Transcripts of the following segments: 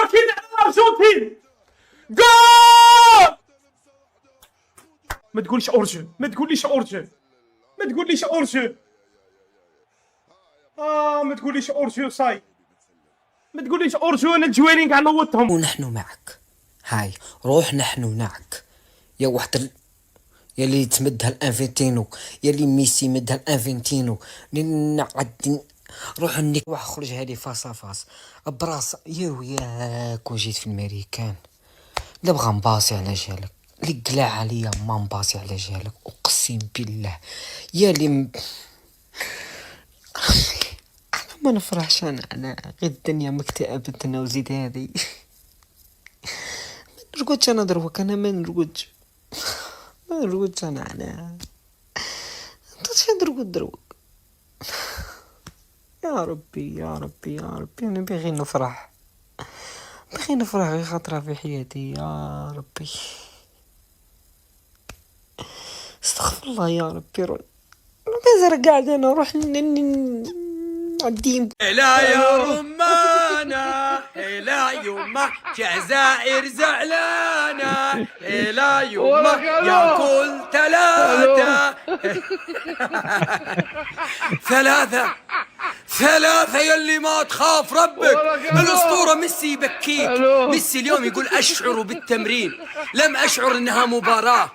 اكيد الارجنتين. جول. ما تقوليش اورجن، ما تقوليش اورجن، ما تقوليش اورجن. ما تقوليش اورجن صاي، ما تقوليش اورجن. الجوينين كاع نوضتهم. ونحن معك. هاي روح نحن معك يا وحد يلي تمدها الانفينتينو، يلي ميسي مدها الانفينتينو. نعد روح نك خرج هذه فاس فاس براس ياك وجيت في الميريكان. لا بغا نباصي على جالك، اللي قلع عليا ما نباصي على جالك، اقسم بالله يا لي انا ما نفرحش. انا غير الدنيا مكتئبتنا وزيد هذه. ما نرقدش انا دروك، انا ما نرقدش انا تش نرقد دروك. يا ربي يا ربي يا ربي، انا باغي نفرح غير خطرة في حياتي. يا ربي استغفر الله يا ربي. بزر قاعد انا نروح عالدين. لا يا رمانة لا يما جزائر زعلانة لا يما يا كل ثلاثة يلي ما تخاف ربك. الأسطورة ميسي يبكيك. ميسي اليوم يقول أشعر بالتمرين، لم أشعر إنها مباراة.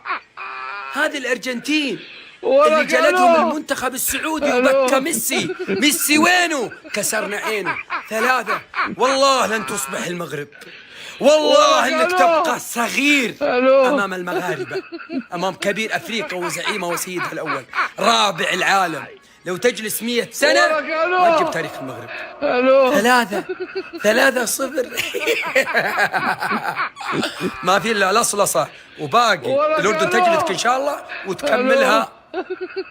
هذه الأرجنتين اللي جلدهم المنتخب السعودي وبكى ميسي وينه؟ كسرنا عينه. ثلاثة والله لن تصبح المغرب، والله انك تبقى صغير امام المغاربة، امام كبير افريقيا وزعيمه وسيدها الاول رابع العالم. لو تجلس 100 سنة ما تجيب تاريخ المغرب. 3-0. ما في الا لصلصة وباقي الأردن تجلدك إن شاء الله وتكملها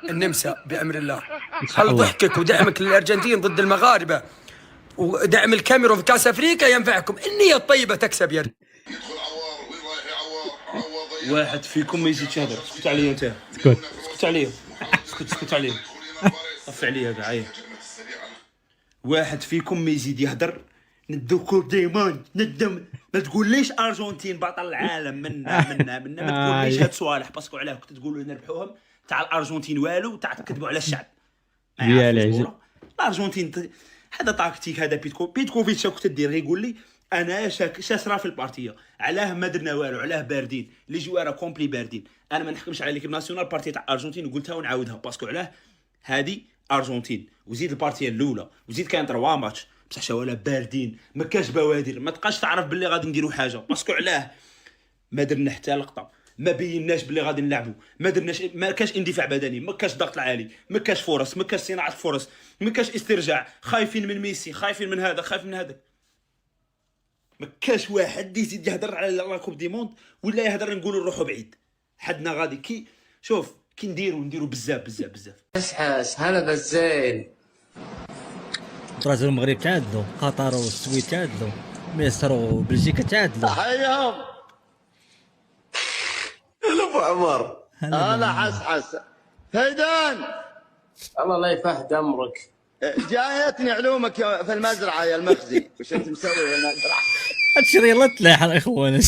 النمسا بأمر الله. هل ضحكك ودعمك للأرجنتين ضد المغاربة ودعم الكاميرون في كأس أفريقيا ينفعكم. النية الطيبة تكسب يا رجل. واحد فيكم ما يزيدش يهضر. اسكت عليا انت. اسكت عليا. اسكت عليا. طفي عليا كاع. واحد فيكم ما يزيد يهضر. ندو كوب ديموند ندم. ما تقوليش ارجنتين بطل العالم منا ما تقوليش هاد صوالح باسكو علاه كنت تقولوا لنا ربحوهم تاع الارجنتين والو تاع تكذبوا على الشعب ديال الارجنتين. هذا تاكتيك، هذا بيتكوفيتش كنت دير يقول لي انا شاسرا في البارتيه علاه ما درنا والو، علاه باردين لي جواره كومبلي باردين. انا ما نحكمش على ليكيب ناسيونال بارتي تاع الارجنتين وقلتها ونعاودها باسكو علاه هذه ارجنتين وزيد البارتيه الاولى وزيد كاين 3 ماتش بصح شوالا باردين ما كاش بوادر، ما تبقاش تعرف باللي غادي نديروا حاجه باسكو علاه ما درنا حتى لقطه، ما بيناش باللي غادي نلعبوا، ما درناش، ما كاش اندفاع بدني، ما كاش ضغط العالي، ما كاش فرص، ما كاش صناعه فرص، ما كاش استرجاع، خايفين من ميسي، خايفين من هذا، خايف من هذا. ما كاش واحد يزيد يهضر على لا كوب دي موند ولا يهضر نقولوا نروحوا بعيد. حدنا غادي كي شوف كي نديروا بزاف. حاس هلا بالزين. برازيل والمغرب تعادلوا، قطر والسويد تعادلوا، مصر وبلجيكا تعادلوا. حيهم ابو عمر. هلا حس فيدان. الله لا يفهد امرك. جايتني علومك في المزرعه يا المخزي. وش انت مسوي في المزرعه؟ هادشي رياضة تلاحة اخواني.